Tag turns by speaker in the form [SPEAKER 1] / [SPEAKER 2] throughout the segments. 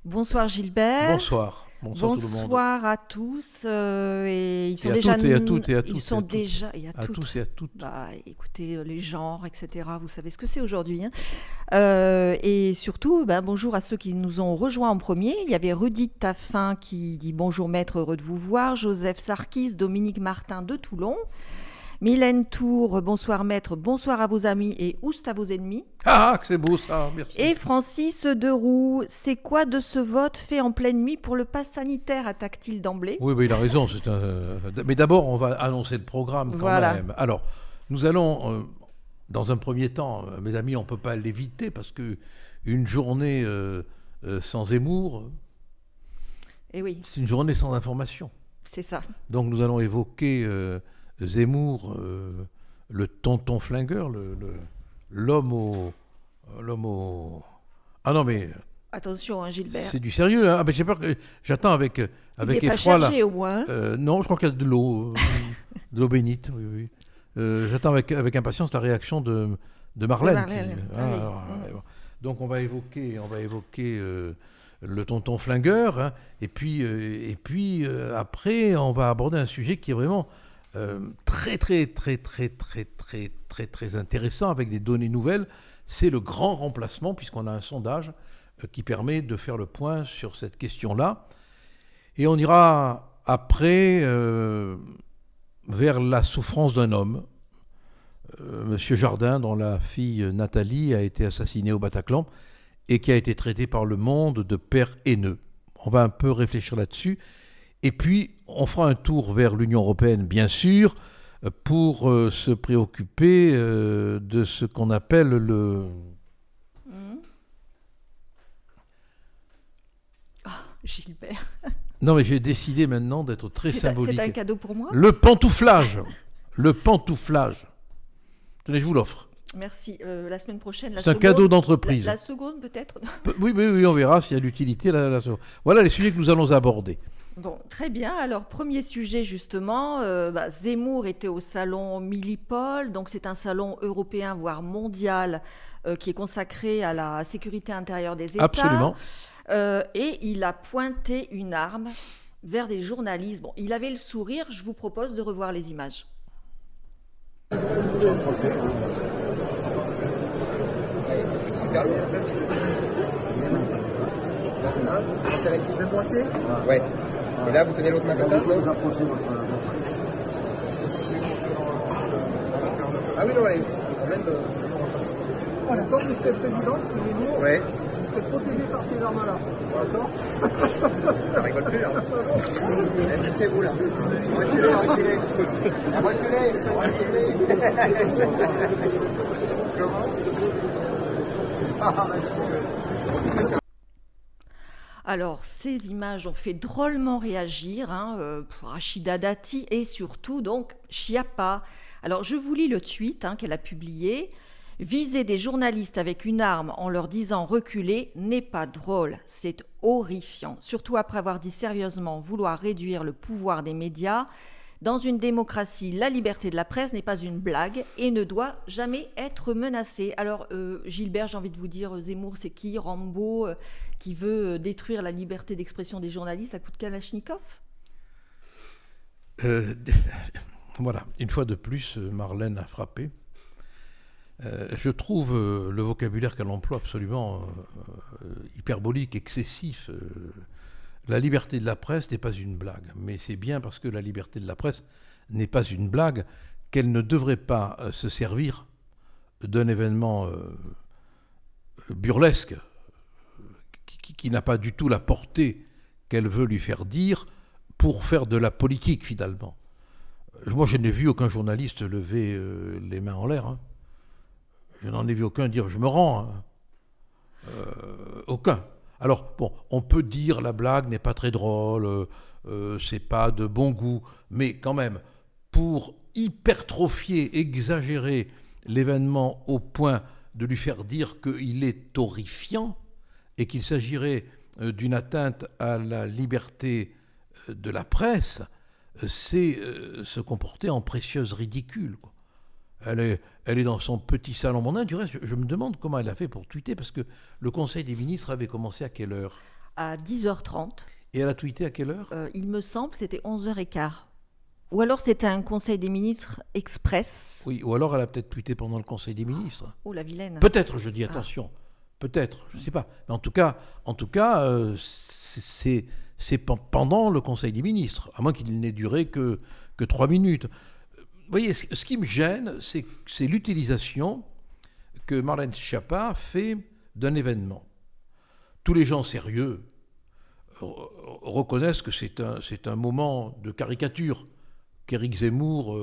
[SPEAKER 1] Bonsoir Gilbert.
[SPEAKER 2] Bonsoir. Bonsoir tout le monde.
[SPEAKER 1] Bonsoir à tous. Et ils sont
[SPEAKER 2] Et à
[SPEAKER 1] déjà.
[SPEAKER 2] toutes et à toutes et à
[SPEAKER 1] Ils
[SPEAKER 2] tous
[SPEAKER 1] sont
[SPEAKER 2] et à toutes.
[SPEAKER 1] déjà. Et à
[SPEAKER 2] À
[SPEAKER 1] toutes.
[SPEAKER 2] tous et à toutes.
[SPEAKER 1] Bah, écoutez, les genres, etc. Vous savez ce que c'est aujourd'hui, hein. Et surtout, bonjour à ceux qui nous ont rejoints en premier. Il y avait Rudy Taffin qui dit bonjour maître, heureux de vous voir. Joseph Sarkis, Dominique Martin de Toulon. Mylène Tour, bonsoir maître, bonsoir à vos amis et oust à vos ennemis.
[SPEAKER 2] Ah, que c'est beau ça, merci.
[SPEAKER 1] Et Francis Deroux, c'est quoi de ce vote fait en pleine nuit pour le pass sanitaire, attaque-t-il d'emblée?
[SPEAKER 2] Oui, il a raison. Mais d'abord, on va annoncer le programme quand
[SPEAKER 1] Voilà.
[SPEAKER 2] même. Alors, nous allons, dans un premier temps, mes amis, on ne peut pas l'éviter parce qu'une journée sans Zemmour,
[SPEAKER 1] Eh oui,
[SPEAKER 2] c'est une journée sans information.
[SPEAKER 1] c'est ça.
[SPEAKER 2] Donc nous allons évoquer Zemmour, le tonton flingueur, l'homme au... Ah non, mais
[SPEAKER 1] Attention, hein, Gilbert.
[SPEAKER 2] c'est du sérieux. Hein. Ah, mais j'ai peur que... J'attends avec
[SPEAKER 1] Il n'est pas
[SPEAKER 2] effroi, là.
[SPEAKER 1] chargé au moins.
[SPEAKER 2] Non, je crois qu'il y a de l'eau, de l'eau bénite. Oui, oui. J'attends avec impatience la réaction de Marlène.
[SPEAKER 1] Marlène, ah oui.
[SPEAKER 2] Bon. Donc on va évoquer le tonton flingueur, hein, et puis après on va aborder un sujet qui est vraiment très intéressant avec des données nouvelles. C'est le grand remplacement, puisqu'on a un sondage qui permet de faire le point sur cette question-là. Et on ira après vers la souffrance d'un homme, Monsieur Jardin, dont la fille Nathalie a été assassinée au Bataclan et qui a été traité par le monde de père haineux. On va un peu réfléchir là-dessus. Et puis, on fera un tour vers l'Union européenne, bien sûr, pour se préoccuper de ce qu'on appelle le...
[SPEAKER 1] Gilbert.
[SPEAKER 2] Non, mais j'ai décidé maintenant d'être très symbolique.
[SPEAKER 1] C'est un cadeau pour moi.
[SPEAKER 2] Le pantouflage. Le pantouflage. Tenez, je vous l'offre.
[SPEAKER 1] Merci. La semaine prochaine,
[SPEAKER 2] C'est un cadeau d'entreprise.
[SPEAKER 1] La seconde peut-être.
[SPEAKER 2] Oui, on verra s'il y a l'utilité. Voilà les sujets que nous allons aborder.
[SPEAKER 1] Bon, très bien. Alors, premier sujet, justement, Zemmour était au salon Millipol. Donc, c'est un salon européen, voire mondial, qui est consacré à la sécurité intérieure des États.
[SPEAKER 2] Absolument.
[SPEAKER 1] Et il a pointé une arme vers des journalistes. Bon, il avait le sourire. Je vous propose de revoir les images.
[SPEAKER 3] Super. C'est avec le pointier. Ouais. Et là, vous tenez l'autre main comme ça. Vous approchez votre. Ah oui, non, ouais, c'est quand même.
[SPEAKER 4] Voilà, quand vous serez président, c'est Zemmour,
[SPEAKER 3] Ouais.
[SPEAKER 4] vous serez protégé par ces armes-là. D'accord?
[SPEAKER 3] Ça rigole plus, hein. C'est vous, là. Reculez, reculez. Reculez. Comment?
[SPEAKER 1] Alors, ces images ont fait drôlement réagir Rachida Dati et surtout, donc, Chiappa. Alors, je vous lis le tweet qu'elle a publié. « Viser des journalistes avec une arme en leur disant reculer n'est pas drôle, c'est horrifiant. Surtout après avoir dit sérieusement vouloir réduire le pouvoir des médias. Dans une démocratie, la liberté de la presse n'est pas une blague et ne doit jamais être menacée. » Alors, Gilbert, j'ai envie de vous dire, Zemmour, c'est qui? Rambo, qui veut détruire la liberté d'expression des journalistes à coup de Kalachnikov?
[SPEAKER 2] Voilà, une fois de plus, Marlène a frappé. Je trouve le vocabulaire qu'elle emploie absolument hyperbolique, excessif. La liberté de la presse n'est pas une blague, mais c'est bien parce que la liberté de la presse n'est pas une blague qu'elle ne devrait pas se servir d'un événement burlesque qui n'a pas du tout la portée qu'elle veut lui faire dire pour faire de la politique finalement. Moi, je n'ai vu aucun journaliste lever les mains en l'air. Hein. Je n'en ai vu aucun dire « je me rends ». Aucun. Alors, bon, on peut dire la blague n'est pas très drôle, c'est pas de bon goût, mais quand même, pour hypertrophier, exagérer l'événement au point de lui faire dire qu'il est horrifiant et qu'il s'agirait d'une atteinte à la liberté de la presse, c'est se comporter en précieuse ridicule, quoi. Elle est dans son petit salon mondain. Du reste, je me demande comment elle a fait pour tweeter, parce que le Conseil des ministres avait commencé à quelle heure?
[SPEAKER 1] à 10h30.
[SPEAKER 2] Et elle a tweeté à quelle heure?
[SPEAKER 1] Il me semble que c'était 11h15. Ou alors c'était un conseil des ministres express.
[SPEAKER 2] Oui, ou alors elle a peut-être tweeté pendant le Conseil des ministres.
[SPEAKER 1] Oh, la vilaine.
[SPEAKER 2] Peut-être, je dis attention. Peut-être, je ne sais pas. Mais en tout cas, c'est pendant le Conseil des ministres, à moins qu'il n'ait duré que 3 minutes. Vous voyez, ce qui me gêne, c'est l'utilisation que Marlène Schiappa fait d'un événement. Tous les gens sérieux reconnaissent que c'est un moment de caricature, qu'Éric Zemmour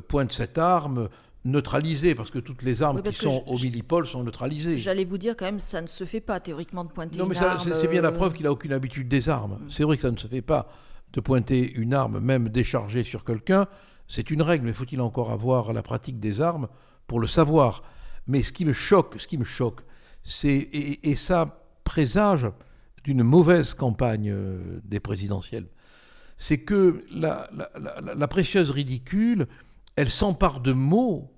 [SPEAKER 2] pointe cette arme neutralisée, parce que toutes les armes qui sont au Millipol sont neutralisées.
[SPEAKER 1] J'allais vous dire quand même, ça ne se fait pas théoriquement de pointer une arme.
[SPEAKER 2] Non, mais c'est bien la preuve qu'il n'a aucune habitude des armes. C'est vrai que ça ne se fait pas de pointer une arme, même déchargée sur quelqu'un. C'est une règle, mais faut-il encore avoir la pratique des armes pour le savoir? Mais ce qui me choque, et ça présage d'une mauvaise campagne des présidentielles, c'est que la précieuse ridicule, elle s'empare de mots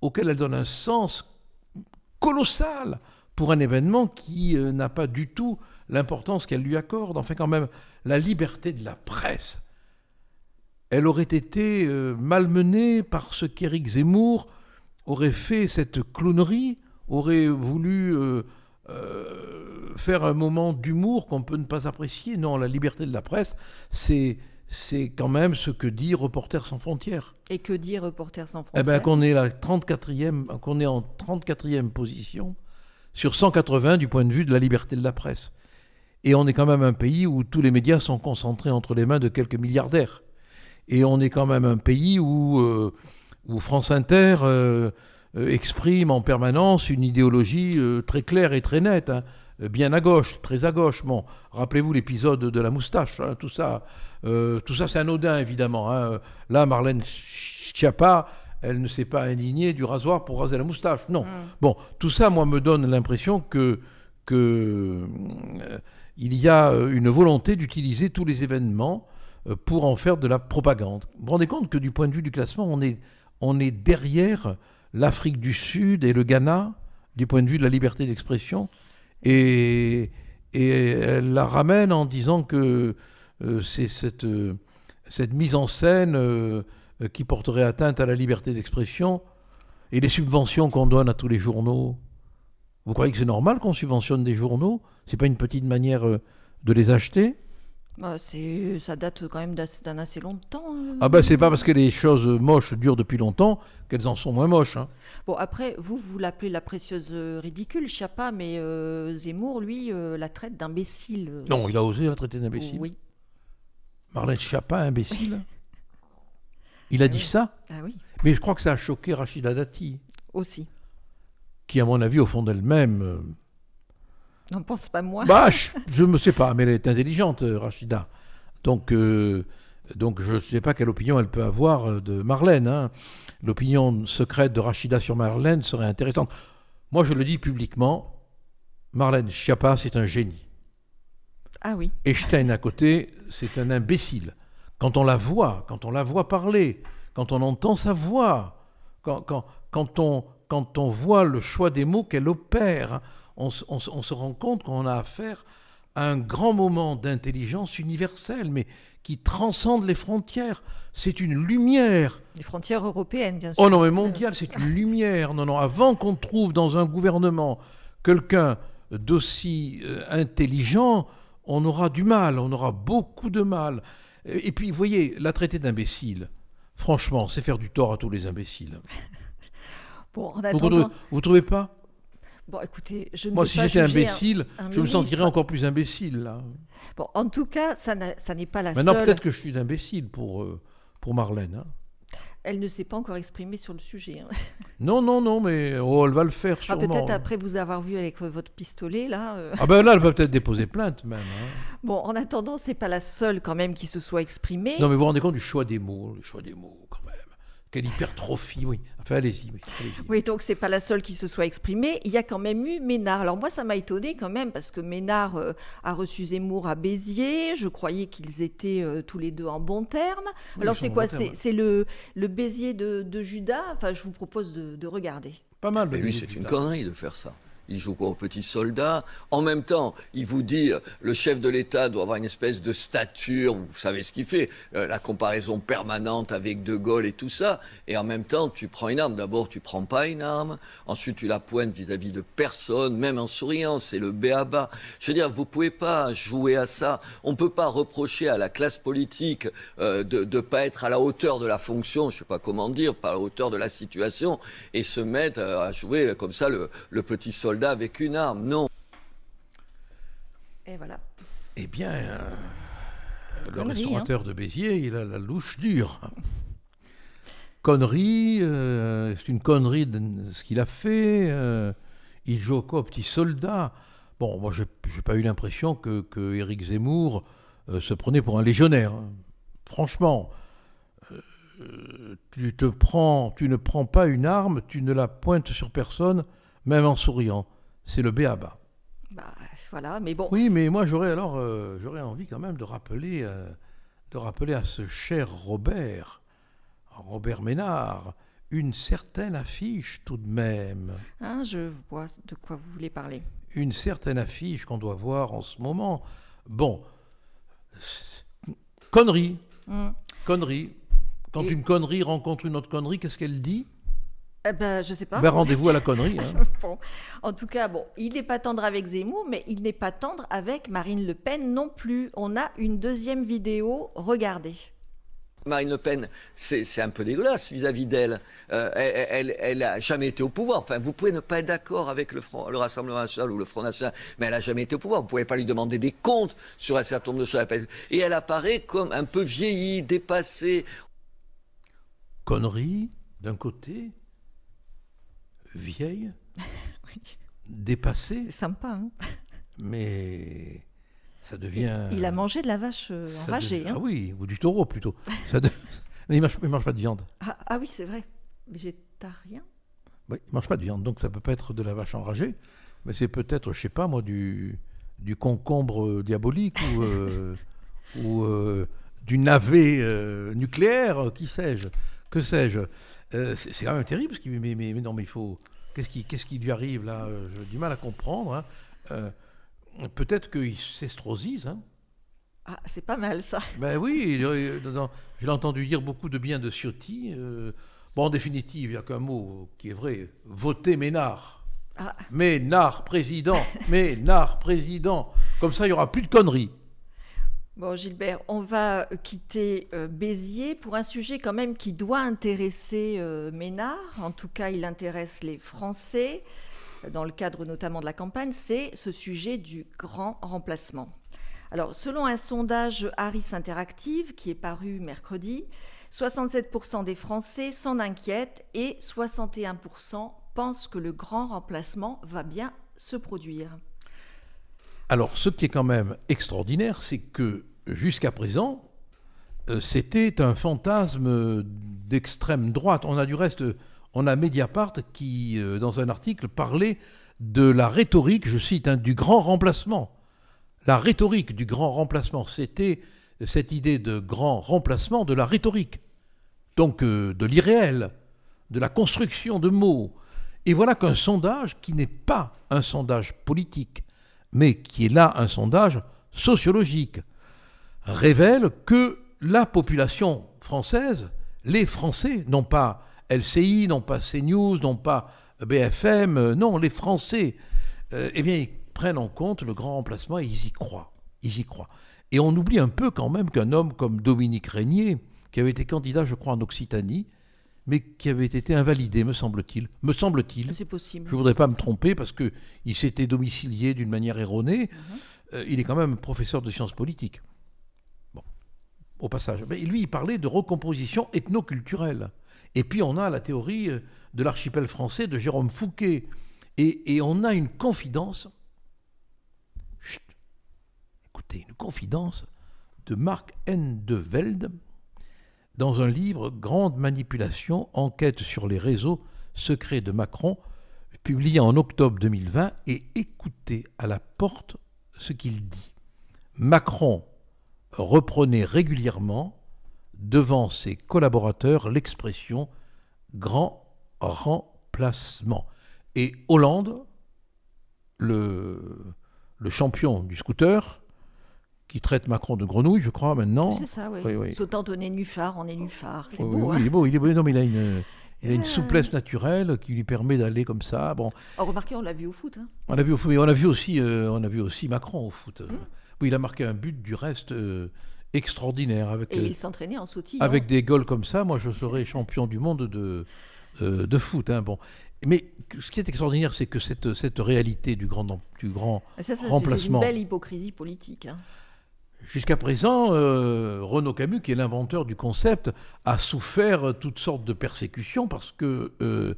[SPEAKER 2] auxquels elle donne un sens colossal pour un événement qui n'a pas du tout l'importance qu'elle lui accorde. Enfin, quand même, la liberté de la presse, elle aurait été malmenée parce qu'Éric Zemmour aurait fait cette clownerie, aurait voulu faire un moment d'humour qu'on peut ne pas apprécier. Non, la liberté de la presse, c'est quand même ce que dit Reporters sans frontières.
[SPEAKER 1] Et que dit Reporters sans frontières?
[SPEAKER 2] Eh bien, qu'on est en 34e position sur 180 du point de vue de la liberté de la presse. Et on est quand même un pays où tous les médias sont concentrés entre les mains de quelques milliardaires. Et on est quand même un pays où France Inter exprime en permanence une idéologie très claire et très nette, hein, bien à gauche, très à gauche. Bon, rappelez-vous l'épisode de la moustache, hein, tout ça c'est anodin évidemment. Hein. Là, Marlène Schiappa, elle ne s'est pas indignée du rasoir pour raser la moustache, non. Bon, tout ça, moi, me donne l'impression que il y a une volonté d'utiliser tous les événements pour en faire de la propagande. Vous vous rendez compte que du point de vue du classement, on est derrière l'Afrique du Sud et le Ghana, du point de vue de la liberté d'expression, et elle la ramène en disant que c'est cette mise en scène qui porterait atteinte à la liberté d'expression, et les subventions qu'on donne à tous les journaux. Vous croyez que c'est normal qu'on subventionne des journaux? C'est pas une petite manière de les acheter?
[SPEAKER 1] Ça date quand même d'un assez longtemps.
[SPEAKER 2] Ah ben c'est pas parce que les choses moches durent depuis longtemps qu'elles en sont moins moches. Hein.
[SPEAKER 1] Bon, après, vous l'appelez la précieuse ridicule, Schiappa, mais Zemmour, lui, la traite d'imbécile.
[SPEAKER 2] Non, il a osé la traiter d'imbécile.
[SPEAKER 1] Oui.
[SPEAKER 2] Marlène Schiappa, imbécile. Il a dit ça.
[SPEAKER 1] Ah oui.
[SPEAKER 2] Mais je crois que ça a choqué Rachida Dati.
[SPEAKER 1] Aussi.
[SPEAKER 2] Qui, à mon avis, au fond d'elle-même...
[SPEAKER 1] N'en pense pas moi.
[SPEAKER 2] Je ne sais pas, mais elle est intelligente, Rachida. Donc je ne sais pas quelle opinion elle peut avoir de Marlène. Hein. L'opinion secrète de Rachida sur Marlène serait intéressante. Moi, je le dis publiquement, Marlène Schiappa, c'est un génie.
[SPEAKER 1] Ah oui.
[SPEAKER 2] Einstein à côté, c'est un imbécile. Quand on la voit parler, quand on entend sa voix, quand on voit le choix des mots qu'elle opère, on se rend compte qu'on a affaire à un grand moment d'intelligence universelle, mais qui transcende les frontières. C'est une lumière.
[SPEAKER 1] Les frontières européennes, bien sûr.
[SPEAKER 2] Oh non, mais mondiale, c'est une lumière. Non, avant qu'on trouve dans un gouvernement quelqu'un d'aussi intelligent, on aura du mal, on aura beaucoup de mal. Et puis, vous voyez, la traiter d'imbécile, franchement, c'est faire du tort à tous les imbéciles.
[SPEAKER 1] Bon, en attendant...
[SPEAKER 2] Vous ne trouvez pas?
[SPEAKER 1] Bon, écoutez, je ne
[SPEAKER 2] Moi,
[SPEAKER 1] veux
[SPEAKER 2] si
[SPEAKER 1] pas
[SPEAKER 2] j'étais
[SPEAKER 1] juger
[SPEAKER 2] imbécile,
[SPEAKER 1] un
[SPEAKER 2] je me
[SPEAKER 1] ministre.
[SPEAKER 2] sentirais encore plus imbécile, là.
[SPEAKER 1] Bon, en tout cas, ça n'est pas la
[SPEAKER 2] Maintenant,
[SPEAKER 1] seule...
[SPEAKER 2] peut-être que je suis imbécile pour Marlène. Hein.
[SPEAKER 1] Elle ne s'est pas encore exprimée sur le sujet. Hein.
[SPEAKER 2] Non, mais elle va le faire sûrement.
[SPEAKER 1] Peut-être après vous avoir vu avec votre pistolet, là...
[SPEAKER 2] Ah ben là, elle va peut-être déposer plainte, même. Hein.
[SPEAKER 1] Bon, en attendant, c'est pas la seule, quand même, qui se soit exprimée.
[SPEAKER 2] Non, mais vous vous rendez compte du choix des mots, quand même. Quelle hypertrophie, oui. Enfin, allez-y.
[SPEAKER 1] Oui, donc c'est pas la seule qui se soit exprimée. Il y a quand même eu Ménard. Alors moi, ça m'a étonnée quand même, parce que Ménard a reçu Zemmour à Béziers. Je croyais qu'ils étaient tous les deux en bons termes.
[SPEAKER 2] Oui,
[SPEAKER 1] alors c'est quoi?
[SPEAKER 2] terme,
[SPEAKER 1] C'est le Béziers de Judas. Enfin, je vous propose de regarder.
[SPEAKER 2] Pas mal.
[SPEAKER 5] Mais lui, c'est une connerie de faire ça. il joue quoi, au petit soldat. En même temps, il vous dit, le chef de l'État doit avoir une espèce de stature, vous savez ce qu'il fait, la comparaison permanente avec De Gaulle et tout ça. Et en même temps, tu prends une arme. D'abord, tu prends pas une arme. Ensuite, tu la pointes vis-à-vis de personne, même en souriant. C'est le b.a.-ba. Je veux dire, vous pouvez pas jouer à ça. On peut pas reprocher à la classe politique de pas être à la hauteur de la fonction, je sais pas comment dire, pas à la hauteur de la situation, et se mettre à jouer comme ça le petit soldat avec une arme. Non.
[SPEAKER 1] Et voilà.
[SPEAKER 2] Eh bien, le
[SPEAKER 1] Connerie,
[SPEAKER 2] restaurateur de Béziers, il a la louche dure. Connerie, c'est une connerie de ce qu'il a fait. Il joue au petit soldat. Bon, moi, j'ai pas eu l'impression que Éric Zemmour se prenait pour un légionnaire. Franchement, tu ne prends pas une arme, tu ne la pointes sur personne, même en souriant. C'est le b.a.-ba.
[SPEAKER 1] Bah, voilà, mais bon.
[SPEAKER 2] Oui, mais moi j'aurais envie quand même de rappeler à ce cher Robert Ménard, une certaine affiche tout de même.
[SPEAKER 1] Hein, je vois de quoi vous voulez parler.
[SPEAKER 2] Une certaine affiche qu'on doit voir en ce moment. Bon, connerie. Connerie. Quand une connerie rencontre une autre connerie, qu'est-ce qu'elle dit ?
[SPEAKER 1] Eh ben, je sais pas.
[SPEAKER 2] Ben, rendez-vous à la connerie. Hein.
[SPEAKER 1] Bon. En tout cas, bon, il n'est pas tendre avec Zemmour, mais il n'est pas tendre avec Marine Le Pen non plus. On a une deuxième vidéo, regardez.
[SPEAKER 5] Marine Le Pen, c'est un peu dégueulasse vis-à-vis d'elle. Elle a jamais été au pouvoir. Enfin, vous pouvez ne pas être d'accord avec le Rassemblement National ou le Front National, mais elle a jamais été au pouvoir. Vous pouvez pas lui demander des comptes sur un certain nombre de choses. Et elle apparaît comme un peu vieillie, dépassée.
[SPEAKER 2] Connerie, d'un côté, vieille,
[SPEAKER 1] Oui.
[SPEAKER 2] dépassée,
[SPEAKER 1] C'est sympa, hein.
[SPEAKER 2] mais ça devient...
[SPEAKER 1] Il a mangé de la vache enragée.
[SPEAKER 2] Ah oui, ou du taureau plutôt. Mais il ne mange pas de viande.
[SPEAKER 1] Ah oui, c'est vrai. Végétarien.
[SPEAKER 2] Oui, il ne mange pas de viande, donc ça ne peut pas être de la vache enragée, mais c'est peut-être, je ne sais pas moi, du concombre diabolique ou du navet nucléaire, qui sais-je. Que sais-je. C'est quand même terrible, mais non, mais il faut... Qu'est-ce qui lui arrive là ? J'ai du mal à comprendre. Hein. Peut-être qu'il s'estrosise. Hein.
[SPEAKER 1] Ah, c'est pas mal ça.
[SPEAKER 2] Ben oui, je l'ai entendu dire beaucoup de bien de Ciotti. Bon, en définitive, il n'y a qu'un mot qui est vrai. Voter Ménard.
[SPEAKER 1] Ah.
[SPEAKER 2] Ménard président. Ménard président. Comme ça, il n'y aura plus de conneries.
[SPEAKER 1] Bon, Gilbert, on va quitter Béziers pour un sujet quand même qui doit intéresser Ménard. En tout cas, il intéresse les Français, dans le cadre notamment de la campagne, c'est ce sujet du grand remplacement. Alors, selon un sondage Harris Interactive qui est paru mercredi, 67% des Français s'en inquiètent et 61% pensent que le grand remplacement va bien se produire.
[SPEAKER 2] Alors, ce qui est quand même extraordinaire, c'est que jusqu'à présent, c'était un fantasme d'extrême droite. On a Mediapart qui, dans un article, parlait de la rhétorique, je cite, du grand remplacement. La rhétorique du grand remplacement, c'était cette idée de grand remplacement de la rhétorique, donc de l'irréel, de la construction de mots. Et voilà qu'un sondage qui n'est pas un sondage politique, mais qui est là un sondage sociologique, révèle que la population française, les Français, non pas LCI, non pas CNews, non pas BFM, non, les Français, eh bien, ils prennent en compte le grand remplacement et ils y croient. Ils y croient. Et on oublie un peu quand même qu'un homme comme Dominique Régnier, qui avait été candidat, je crois, en Occitanie, mais qui avait été invalidé, me semble-t-il.
[SPEAKER 1] C'est possible.
[SPEAKER 2] Je ne voudrais pas me tromper parce qu'il s'était domicilié d'une manière erronée. Il est quand même professeur de sciences politiques. Bon, au passage. Mais lui, il parlait de recomposition ethnoculturelle. Et puis on a la théorie de l'archipel français de Jérôme Fouquet. Et on a une confidence... Chut, écoutez, une confidence de Marc N. de Velde, dans un livre « Grande manipulation, enquête sur les réseaux secrets de Macron », publié en octobre 2020, et écoutez à la porte ce qu'il dit. Macron reprenait régulièrement, devant ses collaborateurs, l'expression « grand remplacement ». Et Hollande le champion du scooter, qui traite Macron de grenouille, je crois, maintenant.
[SPEAKER 1] C'est ça, oui.
[SPEAKER 2] Oui, oui.
[SPEAKER 1] C'est autant donner nénuphar en nénuphar. C'est
[SPEAKER 2] Oui,
[SPEAKER 1] beau,
[SPEAKER 2] oui,
[SPEAKER 1] hein.
[SPEAKER 2] il est beau, il est beau. Non, mais il a une souplesse naturelle qui lui permet d'aller comme ça. Bon,
[SPEAKER 1] Oh, remarquez, on l'a vu au foot. Hein.
[SPEAKER 2] on a vu au foot, mais on a vu aussi Macron au foot. Oui, il a marqué un but du reste extraordinaire
[SPEAKER 1] Et il s'entraînait en sautillant.
[SPEAKER 2] avec des goals comme ça. Moi, je serais champion du monde de foot. Hein, bon. Mais ce qui est extraordinaire, c'est que cette réalité du grand
[SPEAKER 1] Ça, c'est
[SPEAKER 2] remplacement.
[SPEAKER 1] une belle hypocrisie politique. Hein.
[SPEAKER 2] Jusqu'à présent, Renaud Camus, qui est l'inventeur du concept, a souffert toutes sortes de persécutions parce que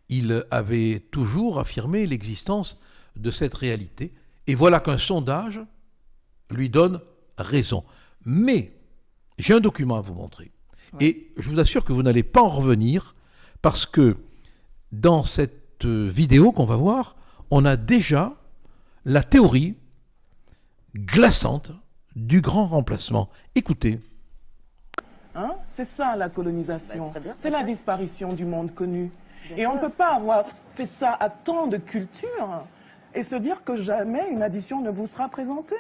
[SPEAKER 2] il avait toujours affirmé l'existence de cette réalité. Et voilà qu'un sondage lui donne raison. Mais j'ai un document à vous montrer.
[SPEAKER 1] Ouais.
[SPEAKER 2] Et je vous assure que vous n'allez pas en revenir parce que dans cette vidéo qu'on va voir, on a déjà la théorie glaçante du grand remplacement. Écoutez.
[SPEAKER 6] Hein? C'est ça la colonisation. C'est la disparition du monde connu. Et on ne peut pas avoir fait ça à tant de cultures et se dire que jamais une addition ne vous sera présentée.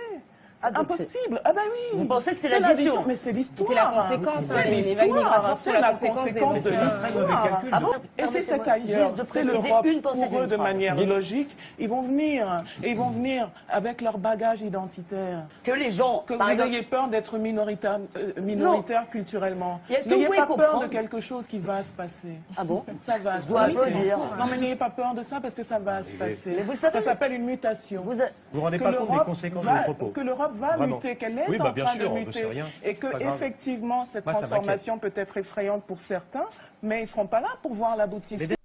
[SPEAKER 6] C'est impossible. Ah ben oui.
[SPEAKER 7] Vous pensez que c'est l'addition?
[SPEAKER 6] Mais c'est l'histoire.
[SPEAKER 7] C'est la conséquence.
[SPEAKER 6] C'est
[SPEAKER 7] Les vagues migratoires,
[SPEAKER 6] c'est la conséquence de l'histoire.
[SPEAKER 7] Ah bon?
[SPEAKER 6] Et si c'est ailleurs,
[SPEAKER 7] Juste de
[SPEAKER 6] c'est
[SPEAKER 7] préciser
[SPEAKER 6] l'Europe,
[SPEAKER 7] une pensée
[SPEAKER 6] pour eux,
[SPEAKER 7] d'une
[SPEAKER 6] de
[SPEAKER 7] phrase.
[SPEAKER 6] manière logique, ils vont venir. Et ils vont venir avec leur bagage identitaire.
[SPEAKER 7] Que les gens,
[SPEAKER 6] Que
[SPEAKER 7] par
[SPEAKER 6] vous
[SPEAKER 7] exemple,
[SPEAKER 6] ayez peur d'être minoritaire culturellement.
[SPEAKER 7] Et est-ce que
[SPEAKER 6] N'ayez
[SPEAKER 7] vous pouvez
[SPEAKER 6] pas peur
[SPEAKER 7] comprendre
[SPEAKER 6] de quelque chose qui va se passer.
[SPEAKER 7] ah bon?
[SPEAKER 6] Ça va se
[SPEAKER 7] dois
[SPEAKER 6] passer.
[SPEAKER 7] applaudir.
[SPEAKER 6] Non, mais n'ayez pas peur de ça parce que ça va se passer.
[SPEAKER 7] Mais vous savez-
[SPEAKER 6] Ça s'appelle une mutation.
[SPEAKER 7] Vous,
[SPEAKER 8] Vous vous rendez
[SPEAKER 6] Que
[SPEAKER 8] pas compte des
[SPEAKER 6] l'Europe
[SPEAKER 8] conséquences de
[SPEAKER 6] va-
[SPEAKER 8] vos propos.
[SPEAKER 6] Que l'Europe va
[SPEAKER 8] Vraiment.
[SPEAKER 6] lutter, qu'elle est
[SPEAKER 8] Oui,
[SPEAKER 6] en
[SPEAKER 8] bah, bien
[SPEAKER 6] train
[SPEAKER 8] sûr,
[SPEAKER 6] de
[SPEAKER 8] on ne sait
[SPEAKER 6] lutter.
[SPEAKER 8] rien.
[SPEAKER 6] Et que
[SPEAKER 8] Pas grave.
[SPEAKER 6] effectivement, cette
[SPEAKER 8] Moi, ça m'inquiète.
[SPEAKER 6] transformation peut être effrayante pour certains, mais ils ne seront pas là pour voir l'aboutissement.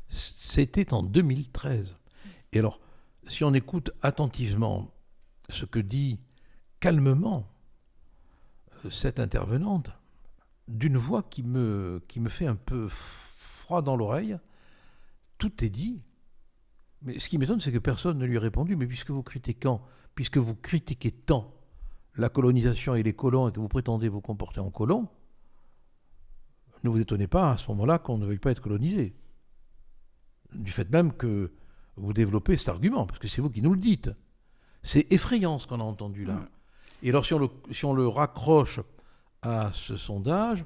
[SPEAKER 2] C'était en 2013. Et alors, si on écoute attentivement ce que dit calmement cette intervenante, d'une voix qui me fait un peu froid dans l'oreille, tout est dit. Mais ce qui m'étonne, c'est que personne ne lui a répondu. Mais puisque vous critiquez tant la colonisation et les colons et que vous prétendez vous comporter en colon, ne vous étonnez pas à ce moment-là qu'on ne veuille pas être colonisé. Du fait même que vous développez cet argument, parce que c'est vous qui nous le dites. C'est effrayant ce qu'on a entendu là. Et alors si on le raccroche à ce sondage,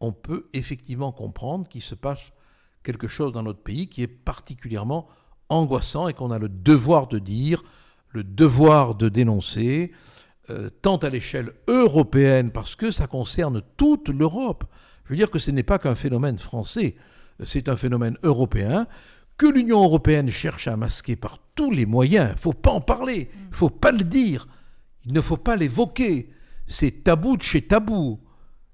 [SPEAKER 2] on peut effectivement comprendre qu'il se passe quelque chose dans notre pays qui est particulièrement angoissant et qu'on a le devoir de dire, le devoir de dénoncer, tant à l'échelle européenne, parce que ça concerne toute l'Europe. Je veux dire que ce n'est pas qu'un phénomène français, c'est un phénomène européen que l'Union européenne cherche à masquer par tous les moyens. Il ne faut pas en parler, il ne faut pas le dire, il ne faut pas l'évoquer. C'est tabou de chez tabou.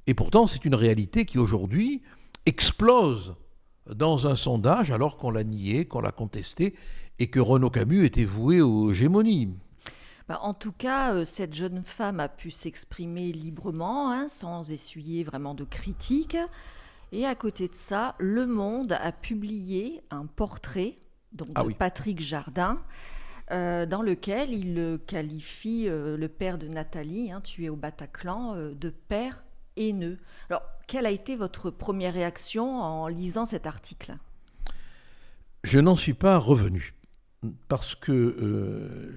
[SPEAKER 2] Et pourtant, c'est une réalité qui aujourd'hui explose dans un sondage alors qu'on l'a nié, qu'on l'a contesté et que Renaud Camus était voué aux gémonies.
[SPEAKER 1] En tout cas, cette jeune femme a pu s'exprimer librement, hein, sans essuyer vraiment de critiques. Et à côté de ça, Le Monde a publié un portrait donc, de Patrick Jardin, dans lequel il qualifie le père de Nathalie, hein, tué au Bataclan, de père haineux. Alors, quelle a été votre première réaction en lisant cet article ?
[SPEAKER 2] Je n'en suis pas revenu, parce que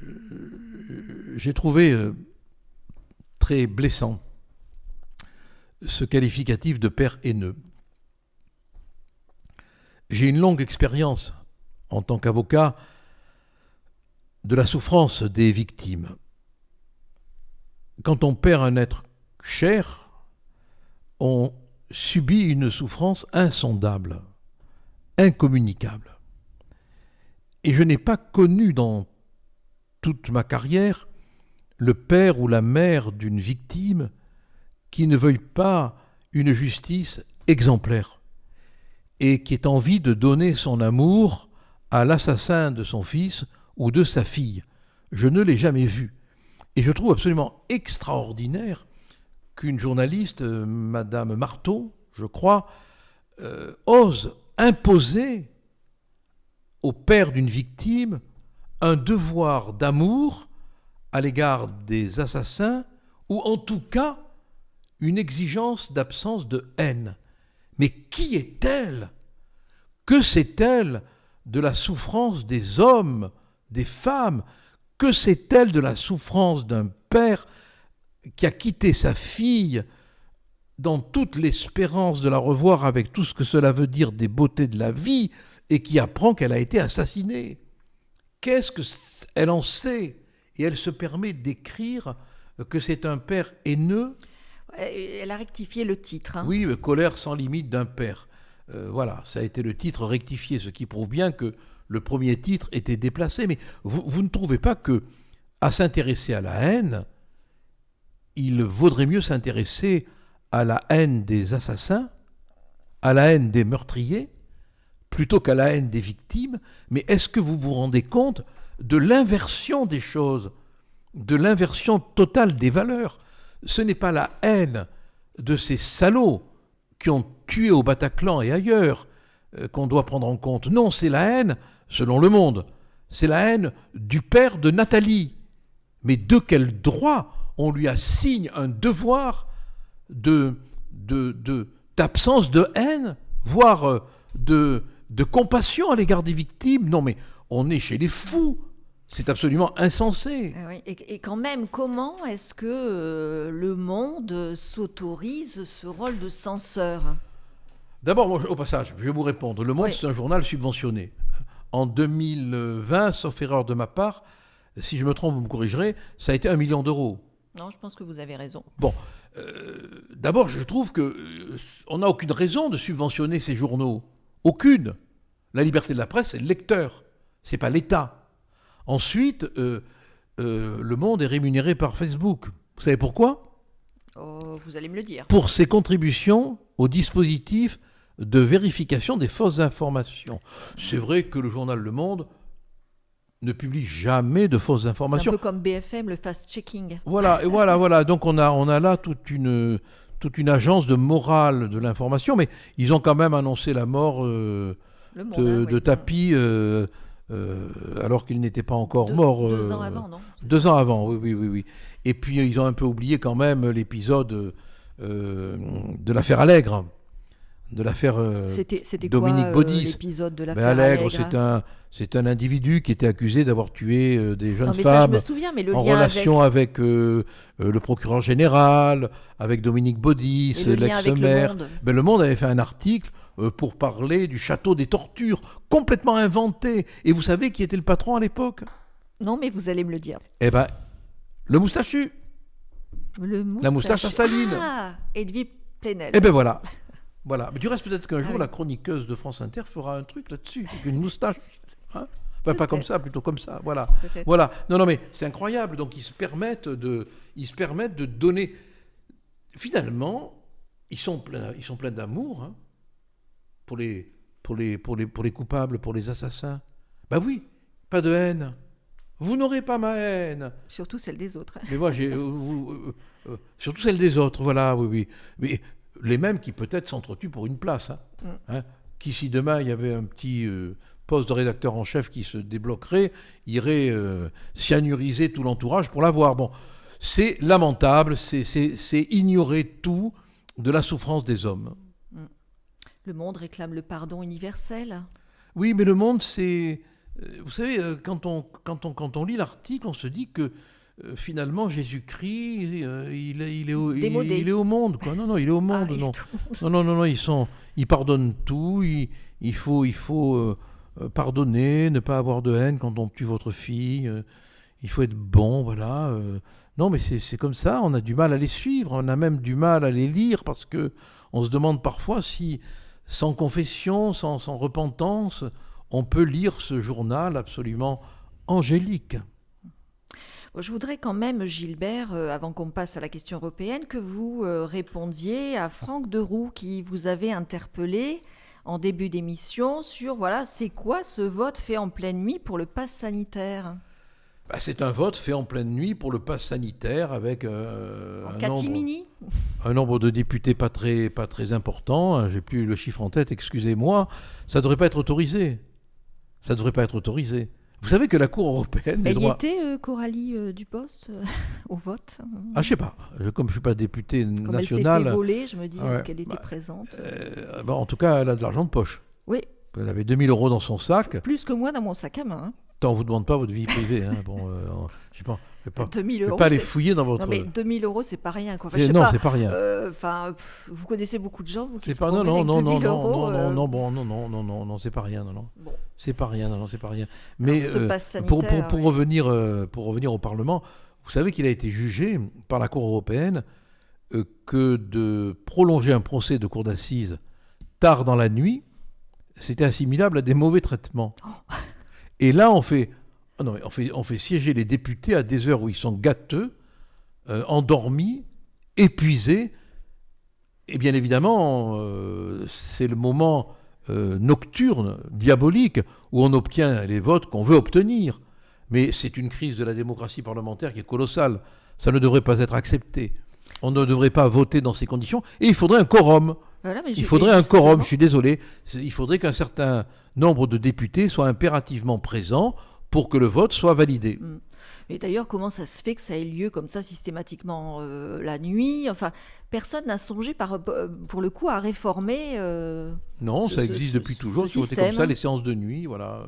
[SPEAKER 2] j'ai trouvé très blessant ce qualificatif de père haineux. J'ai une longue expérience en tant qu'avocat de la souffrance des victimes. Quand on perd un être cher, on subit une souffrance insondable, incommunicable. Et je n'ai pas connu dans toute ma carrière le père ou la mère d'une victime qui ne veuille pas une justice exemplaire et qui ait envie de donner son amour à l'assassin de son fils ou de sa fille. Je ne l'ai jamais vu. Et je trouve absolument extraordinaire qu'une journaliste, Madame Marteau, je crois, ose imposer au père d'une victime un devoir d'amour à l'égard des assassins, ou en tout cas une exigence d'absence de haine. Mais qui est-elle ? Que sait-elle de la souffrance des hommes des femmes. Que sait-elle de la souffrance d'un père qui a quitté sa fille dans toute l'espérance de la revoir avec tout ce que cela veut dire des beautés de la vie et qui apprend qu'elle a été assassinée? Qu'est-ce qu'elle en sait? Et elle se permet d'écrire que c'est un père haineux.
[SPEAKER 1] Elle a rectifié le titre. Hein.
[SPEAKER 2] Oui, colère sans limite d'un père. Voilà, ça a été le titre rectifié, ce qui prouve bien que le premier titre était déplacé. Mais vous ne trouvez pas que, à s'intéresser à la haine, il vaudrait mieux s'intéresser à la haine des assassins, à la haine des meurtriers, plutôt qu'à la haine des victimes? Mais est-ce que vous vous rendez compte de l'inversion des choses, de l'inversion totale des valeurs? Ce n'est pas la haine de ces salauds qui ont tué au Bataclan et ailleurs qu'on doit prendre en compte. Non, c'est la haine, selon Le Monde, c'est la haine du père de Nathalie. Mais de quel droit on lui assigne un devoir d'absence de haine, voire de compassion à l'égard des victimes? Non, mais on est chez les fous. C'est absolument insensé.
[SPEAKER 1] Oui. Et quand même, comment est-ce que Le Monde s'autorise ce rôle de censeur?
[SPEAKER 2] D'abord, moi, au passage, je vais vous répondre. Le Monde,
[SPEAKER 1] Oui.
[SPEAKER 2] c'est un journal subventionné. En 2020, sauf erreur de ma part, si je me trompe, vous me corrigerez, ça a été 1 million d'euros.
[SPEAKER 1] Non, je pense que vous avez raison.
[SPEAKER 2] Bon, d'abord, je trouve qu'on n'a aucune raison de subventionner ces journaux. Aucune. La liberté de la presse, c'est le lecteur, c'est pas l'État. Ensuite, Le Monde est rémunéré par Facebook. Vous savez pourquoi?
[SPEAKER 1] Oh, vous allez me le dire.
[SPEAKER 2] Pour ses contributions au dispositif de vérification des fausses informations. C'est vrai que le journal Le Monde ne publie jamais de fausses
[SPEAKER 1] C'est un
[SPEAKER 2] informations.
[SPEAKER 1] peu comme BFM, le fast-checking.
[SPEAKER 2] Voilà, et voilà. Donc on a là toute une agence de morale de l'information, mais ils ont quand même annoncé la mort
[SPEAKER 1] Le Monde,
[SPEAKER 2] de
[SPEAKER 1] oui.
[SPEAKER 2] Tapi, alors qu'il n'était pas encore mort.
[SPEAKER 1] 2 ans avant, non? C'est
[SPEAKER 2] 2
[SPEAKER 1] ça.
[SPEAKER 2] ans avant, oui. Et puis ils ont un peu oublié quand même l'épisode de l'affaire Allègre, de l'affaire
[SPEAKER 1] C'était
[SPEAKER 2] Dominique
[SPEAKER 1] quoi
[SPEAKER 2] Baudis.
[SPEAKER 1] l'épisode de
[SPEAKER 2] Ben,
[SPEAKER 1] l'affaire
[SPEAKER 2] Allègre,
[SPEAKER 1] Allègre?
[SPEAKER 2] c'est un individu qui était accusé d'avoir tué des jeunes
[SPEAKER 1] Non, mais ça, je
[SPEAKER 2] femmes
[SPEAKER 1] me souviens, mais le
[SPEAKER 2] en
[SPEAKER 1] lien
[SPEAKER 2] relation avec le procureur général, avec Dominique Baudis,
[SPEAKER 1] et le lien avec Le
[SPEAKER 2] l'ex-maire.
[SPEAKER 1] Monde.
[SPEAKER 2] Ben, Le Monde avait fait un article pour parler du château des tortures, complètement inventé. Et vous savez qui était le patron à l'époque?
[SPEAKER 1] Non, mais vous allez me le dire.
[SPEAKER 2] Eh ben, le moustachu.
[SPEAKER 1] Le
[SPEAKER 2] La moustache à Saline.
[SPEAKER 1] Ah, Edwy Plenel.
[SPEAKER 2] Eh ben voilà. Voilà. Mais du reste, peut-être qu'un jour,
[SPEAKER 1] oui.
[SPEAKER 2] la chroniqueuse de France Inter fera un truc là-dessus, avec une moustache. Hein, enfin, pas comme ça, plutôt comme ça. Voilà.
[SPEAKER 1] Peut-être.
[SPEAKER 2] Voilà. Non, mais c'est incroyable. Donc, ils se permettent de donner. Finalement, ils sont pleins d'amour, hein, pour les coupables, pour les assassins. Ben oui, pas de haine. Vous n'aurez pas ma haine.
[SPEAKER 1] Surtout celle des autres.
[SPEAKER 2] Mais moi, surtout celle des autres, voilà, oui. Mais les mêmes qui peut-être s'entretuent pour une place. Hein. Qui, si demain il y avait un petit poste de rédacteur en chef qui se débloquerait, irait cyanuriser tout l'entourage pour l'avoir. Bon, c'est lamentable, c'est ignorer tout de la souffrance des hommes.
[SPEAKER 1] Le Monde réclame le pardon universel.
[SPEAKER 2] Oui, mais Le Monde, c'est... Vous savez, quand on lit l'article, on se dit que finalement, Jésus-Christ, il est au monde, quoi. Non, il est au monde, non. Ils pardonnent tout, il faut pardonner, ne pas avoir de haine quand on tue votre fille, il faut être bon, voilà. Non, mais c'est comme ça, on a du mal à les suivre, on a même du mal à les lire, parce que on se demande parfois si, sans confession, sans repentance, on peut lire ce journal absolument angélique.
[SPEAKER 1] Je voudrais quand même, Gilbert, avant qu'on passe à la question européenne, que vous répondiez à Franck Deroux, qui vous avait interpellé en début d'émission sur, voilà, c'est quoi ce vote fait en pleine nuit pour le pass sanitaire?
[SPEAKER 2] C'est un vote fait en pleine nuit pour le pass sanitaire avec un nombre de députés pas très important. J'ai plus le chiffre en tête, excusez-moi. Ça ne devrait pas être autorisé. Vous savez que la Cour européenne des
[SPEAKER 1] Elle y
[SPEAKER 2] droits...
[SPEAKER 1] était, Coralie Dupost, au vote?
[SPEAKER 2] Ah, je sais pas. Comme je ne suis pas député
[SPEAKER 1] Comme
[SPEAKER 2] national...
[SPEAKER 1] elle s'est fait voler, je me dis,
[SPEAKER 2] Ouais.
[SPEAKER 1] est-ce qu'elle était présente?
[SPEAKER 2] En tout cas, elle a de l'argent de poche.
[SPEAKER 1] Oui,
[SPEAKER 2] Elle avait 2 000 € dans son sac.
[SPEAKER 1] plus que moi dans mon sac à main. Hein.
[SPEAKER 2] Tant on ne vous demande pas votre vie privée. Hein. Bon, je sais pas. Je ne
[SPEAKER 1] 2000
[SPEAKER 2] vais
[SPEAKER 1] euros,
[SPEAKER 2] pas aller
[SPEAKER 1] c'est-
[SPEAKER 2] fouiller dans votre...
[SPEAKER 1] Non, mais 2000 euros, c'est pas rien. Quoi. Enfin,
[SPEAKER 2] C'est-
[SPEAKER 1] je sais
[SPEAKER 2] non,
[SPEAKER 1] pas.
[SPEAKER 2] c'est pas rien.
[SPEAKER 1] Vous connaissez beaucoup de gens, vous qui
[SPEAKER 2] C'est
[SPEAKER 1] se
[SPEAKER 2] pas non
[SPEAKER 1] promènent
[SPEAKER 2] non
[SPEAKER 1] avec
[SPEAKER 2] non
[SPEAKER 1] 2000
[SPEAKER 2] non
[SPEAKER 1] euros.
[SPEAKER 2] non non bon non c'est pas rien non.
[SPEAKER 1] Bon.
[SPEAKER 2] C'est pas rien non c'est pas rien. Mais
[SPEAKER 1] ce pass
[SPEAKER 2] pour
[SPEAKER 1] sanitaire, oui.
[SPEAKER 2] revenir au Parlement, vous savez qu'il a été jugé par la Cour européenne que de prolonger un procès de cour d'assises tard dans la nuit, c'était assimilable à des mauvais traitements. Et là on fait siéger les députés à des heures où ils sont gâteux, endormis, épuisés. Et bien évidemment, c'est le moment nocturne, diabolique, où on obtient les votes qu'on veut obtenir. Mais c'est une crise de la démocratie parlementaire qui est colossale. Ça ne devrait pas être accepté. On ne devrait pas voter dans ces conditions. Et il faudrait un quorum.
[SPEAKER 1] Voilà, mais
[SPEAKER 2] Il faudrait un
[SPEAKER 1] justement-
[SPEAKER 2] quorum, je suis désolé. Il faudrait qu'un certain nombre de députés soient impérativement présents pour que le vote soit validé.
[SPEAKER 1] Et d'ailleurs, comment ça se fait que ça ait lieu comme ça systématiquement la nuit? Enfin, personne n'a songé pour le coup à réformer.
[SPEAKER 2] Non,
[SPEAKER 1] ce-
[SPEAKER 2] ça
[SPEAKER 1] ce-
[SPEAKER 2] existe
[SPEAKER 1] ce-
[SPEAKER 2] depuis toujours.
[SPEAKER 1] ce
[SPEAKER 2] C'est voté comme ça,
[SPEAKER 1] système.
[SPEAKER 2] les séances de nuit, voilà.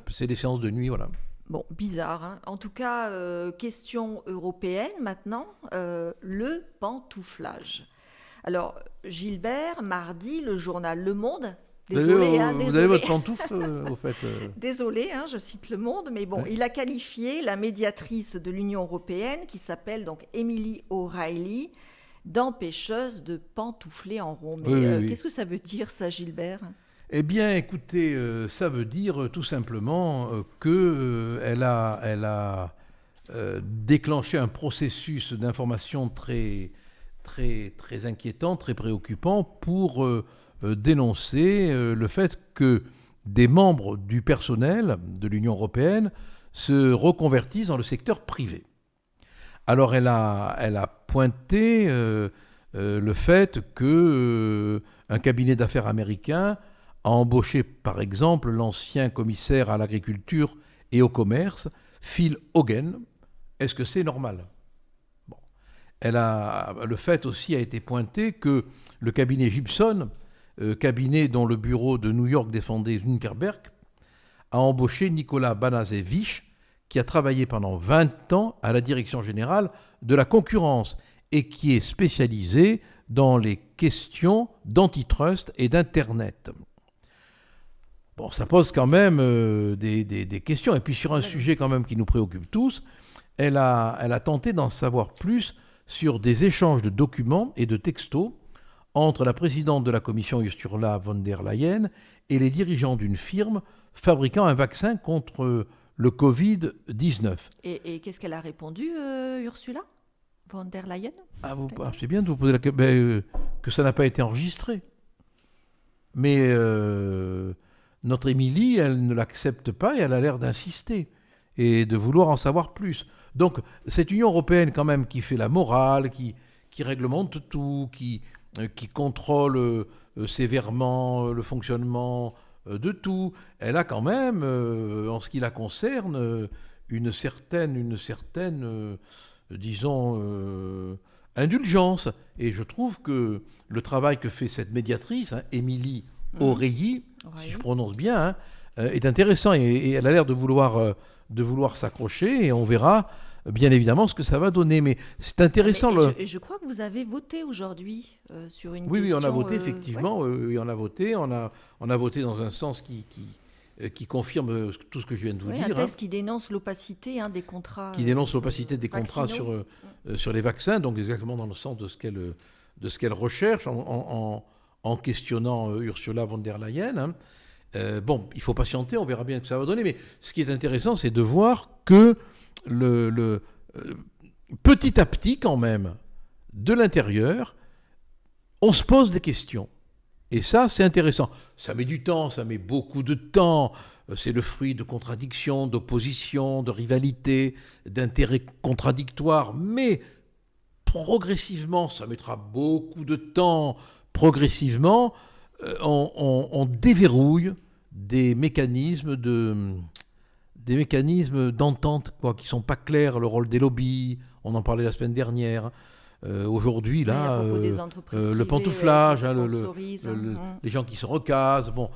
[SPEAKER 2] C'est les séances de nuit, voilà.
[SPEAKER 1] Bon, bizarre. Hein. En tout cas, question européenne maintenant, le pantouflage. Alors, Gilbert, mardi, le journal Le Monde. Désolé, hein,
[SPEAKER 2] vous
[SPEAKER 1] désolé.
[SPEAKER 2] avez votre pantoufle, au fait.
[SPEAKER 1] Désolé, hein, je cite Le Monde, mais bon,
[SPEAKER 2] Ouais.
[SPEAKER 1] il a qualifié la médiatrice de l'Union européenne, qui s'appelle donc Emily O'Reilly, d'empêcheuse de pantoufler en rond. Mais
[SPEAKER 2] Oui.
[SPEAKER 1] qu'est-ce que ça veut dire, ça, Gilbert?
[SPEAKER 2] Eh bien, écoutez, ça veut dire tout simplement qu'elle a déclenché un processus d'information très inquiétant, très préoccupant pour dénoncer le fait que des membres du personnel de l'Union européenne se reconvertissent dans le secteur privé. Alors elle a pointé le fait que un cabinet d'affaires américain a embauché par exemple l'ancien commissaire à l'agriculture et au commerce, Phil Hogan. Est-ce que c'est normal ? Bon. Le fait aussi a été pointé que le cabinet Gibson, cabinet dont le bureau de New York défendait Zuckerberg, a embauché Nicolas Banazevich, qui a travaillé pendant 20 ans à la direction générale de la concurrence et qui est spécialisé dans les questions d'antitrust et d'Internet. Bon, ça pose quand même des questions. Et puis sur un sujet quand même qui nous préoccupe tous, elle a tenté d'en savoir plus sur des échanges de documents et de textos entre la présidente de la commission Ursula von der Leyen et les dirigeants d'une firme fabriquant un vaccin contre le Covid-19.
[SPEAKER 1] Et qu'est-ce qu'elle a répondu, Ursula von der Leyen?
[SPEAKER 2] C'est bien de vous poser la question, que ça n'a pas été enregistré. Mais notre Émilie, elle ne l'accepte pas et elle a l'air d'insister et de vouloir en savoir plus. Donc cette Union européenne quand même qui fait la morale, qui réglemente tout, qui contrôle sévèrement le fonctionnement de tout, elle a quand même, en ce qui la concerne, une certaine disons, indulgence. Et je trouve que le travail que fait cette médiatrice, Émilie O'Reilly, si je prononce bien, est intéressant et elle a l'air de vouloir s'accrocher et on verra bien évidemment ce que ça va donner. Mais c'est intéressant.
[SPEAKER 1] Je crois que vous avez voté aujourd'hui sur une question.
[SPEAKER 2] Oui, on a voté effectivement. Oui, on a voté. On a voté dans un sens qui confirme tout ce que je viens de vous dire.
[SPEAKER 1] Un texte qui dénonce l'opacité des contrats.
[SPEAKER 2] Qui dénonce l'opacité des contrats
[SPEAKER 1] vaccinaux.
[SPEAKER 2] sur les vaccins, donc exactement dans le sens de ce qu'elle recherche en questionnant Ursula von der Leyen. Bon, il faut patienter, on verra bien ce que ça va donner. Mais ce qui est intéressant, c'est de voir que petit à petit, quand même, de l'intérieur, on se pose des questions. Et ça, c'est intéressant. Ça met du temps, ça met beaucoup de temps. C'est le fruit de contradictions, d'oppositions, de rivalités, d'intérêts contradictoires. Mais progressivement, ça mettra beaucoup de temps, progressivement, on déverrouille des mécanismes d'entente qui ne sont pas clairs, le rôle des lobbies, on en parlait la semaine dernière. Aujourd'hui, là, le pantouflage, les gens qui se recasent, bon,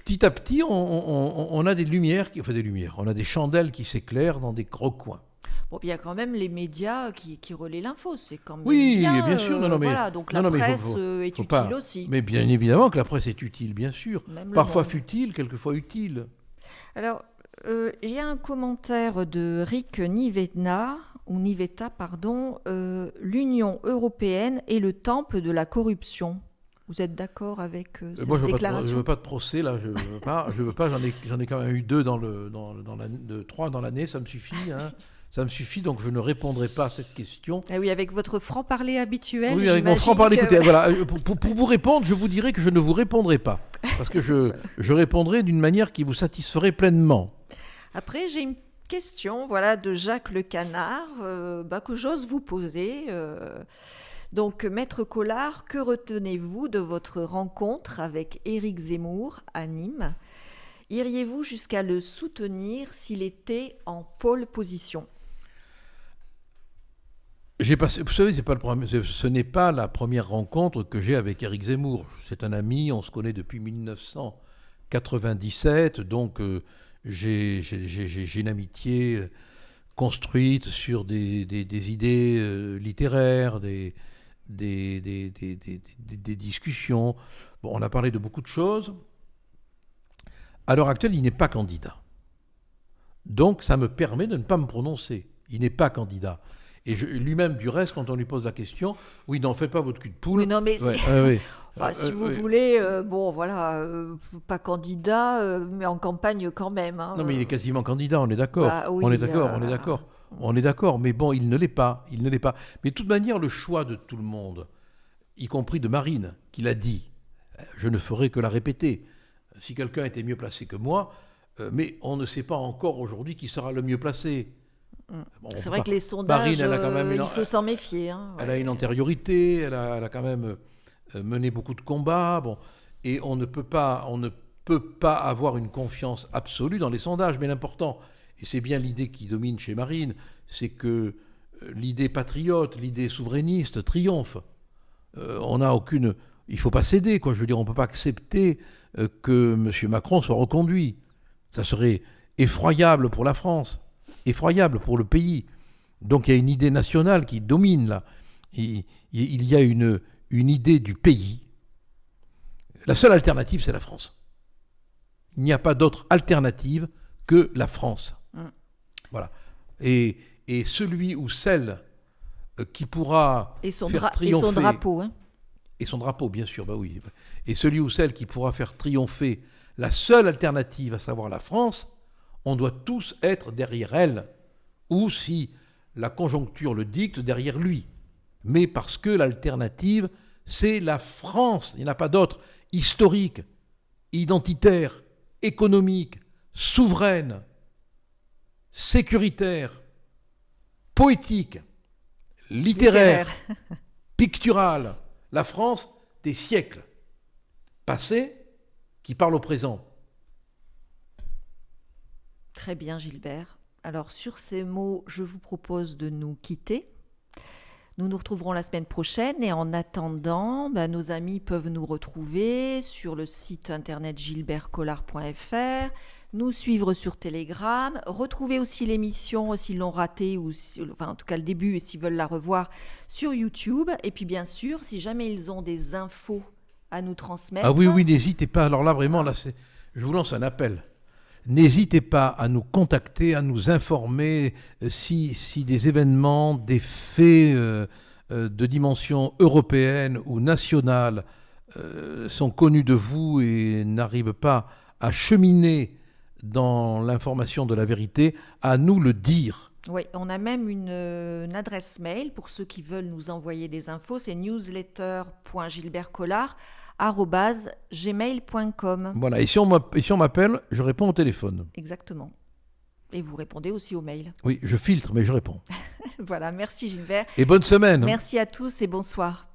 [SPEAKER 2] petit à petit, on a des lumières, on a des chandelles qui s'éclairent dans des gros coins.
[SPEAKER 1] Bon, il y a quand même les médias qui relaient l'info, c'est quand même
[SPEAKER 2] Oui,
[SPEAKER 1] bien.
[SPEAKER 2] sûr. Non, mais,
[SPEAKER 1] voilà, donc la
[SPEAKER 2] non, mais
[SPEAKER 1] presse
[SPEAKER 2] faut
[SPEAKER 1] est utile
[SPEAKER 2] pas.
[SPEAKER 1] aussi.
[SPEAKER 2] Mais bien évidemment que la presse est utile, bien sûr.
[SPEAKER 1] Même Le
[SPEAKER 2] Parfois
[SPEAKER 1] Monde.
[SPEAKER 2] futile, quelquefois utile.
[SPEAKER 1] Alors, il y a un commentaire de Rick Nivetta, l'Union européenne est le temple de la corruption. Vous êtes d'accord avec cette
[SPEAKER 2] Moi, je
[SPEAKER 1] déclaration?
[SPEAKER 2] veux pas de procès là. Je veux pas. J'en ai quand même eu 3 dans l'année. Ça me suffit. Hein. Ça me suffit. Donc, je ne répondrai pas à cette question.
[SPEAKER 1] Ah oui, avec votre franc-parler habituel.
[SPEAKER 2] Oui, avec mon
[SPEAKER 1] j'imagine
[SPEAKER 2] franc-parler.
[SPEAKER 1] que-
[SPEAKER 2] Écoutez, voilà. Pour vous répondre, je vous dirai que je ne vous répondrai pas parce que je répondrai d'une manière qui vous satisferait pleinement.
[SPEAKER 1] Après, j'ai une question, voilà, de Jacques Le Canard, que j'ose vous poser. Donc, Maître Collard, que retenez-vous de votre rencontre avec Éric Zemmour à Nîmes? Iriez-vous jusqu'à le soutenir s'il était en pole position?
[SPEAKER 2] Vous savez, ce n'est pas la première rencontre que j'ai avec Éric Zemmour. C'est un ami, on se connaît depuis 1997, donc j'ai une amitié construite sur des idées littéraires, des discussions. Bon, on a parlé de beaucoup de choses. À l'heure actuelle, il n'est pas candidat. Donc, ça me permet de ne pas me prononcer. Il n'est pas candidat. Et lui-même, du reste, quand on lui pose la question, oui, n'en faites pas votre cul de poule.
[SPEAKER 1] Oui, non, mais
[SPEAKER 2] Ouais,
[SPEAKER 1] si vous voulez, pas candidat, mais en campagne quand même. Hein.
[SPEAKER 2] Non, mais il est quasiment candidat, on est d'accord.
[SPEAKER 1] Oui,
[SPEAKER 2] on est d'accord. Mais bon, il ne l'est pas. Mais de toute manière, le choix de tout le monde, y compris de Marine, qui l'a dit, je ne ferai que la répéter. Si quelqu'un était mieux placé que moi, mais on ne sait pas encore aujourd'hui qui sera le mieux placé. Bon,
[SPEAKER 1] c'est vrai que les sondages,
[SPEAKER 2] Marine, elle a quand même
[SPEAKER 1] il faut s'en méfier. Hein,
[SPEAKER 2] elle a une antériorité, elle a quand même mené beaucoup de combats. Bon, et on ne peut pas avoir une confiance absolue dans les sondages. Mais l'important, et c'est bien l'idée qui domine chez Marine, c'est que l'idée patriote, l'idée souverainiste triomphe. On n'a aucune... Il ne faut pas céder, quoi. Je veux dire, on ne peut pas accepter que M. Macron soit reconduit. Ça serait effroyable pour la France, effroyable pour le pays. Donc il y a une idée nationale qui domine là. Il y a une idée du pays. La seule alternative, c'est la France. Il n'y a pas d'autre alternative que la France. Voilà. Et celui ou celle qui pourra faire triompher...
[SPEAKER 1] Et son drapeau, hein.
[SPEAKER 2] Et son drapeau, bien sûr, bah oui. Et celui ou celle qui pourra faire triompher la seule alternative, à savoir la France, on doit tous être derrière elle, ou si la conjoncture le dicte, derrière lui. Mais parce que l'alternative, c'est la France. Il n'y en a pas d'autre. Historique, identitaire, économique, souveraine, sécuritaire, poétique, littéraire. Picturale. La France des siècles passés qui parle au présent.
[SPEAKER 1] Très bien, Gilbert. Alors, sur ces mots, je vous propose de nous quitter. Nous nous retrouverons la semaine prochaine et en attendant, nos amis peuvent nous retrouver sur le site internet gilbertcollard.fr, nous suivre sur Telegram, retrouver aussi l'émission s'ils l'ont ratée, en tout cas le début, et s'ils veulent la revoir sur YouTube. Et puis bien sûr, si jamais ils ont des infos à nous transmettre...
[SPEAKER 2] Ah oui, n'hésitez pas. Alors là, vraiment, je vous lance un appel. N'hésitez pas à nous contacter, à nous informer si des événements, des faits de dimension européenne ou nationale sont connus de vous et n'arrivent pas à cheminer dans l'information de la vérité, à nous le dire.
[SPEAKER 1] Oui, on a même une adresse mail pour ceux qui veulent nous envoyer des infos, c'est newsletter.gilbertcollard@gmail.com.
[SPEAKER 2] Voilà, et si on m'appelle, je réponds au téléphone.
[SPEAKER 1] Exactement. Et vous répondez aussi au mail.
[SPEAKER 2] Oui, je filtre, mais je réponds.
[SPEAKER 1] Voilà, merci Gilbert.
[SPEAKER 2] Et bonne semaine.
[SPEAKER 1] Merci à tous et bonsoir.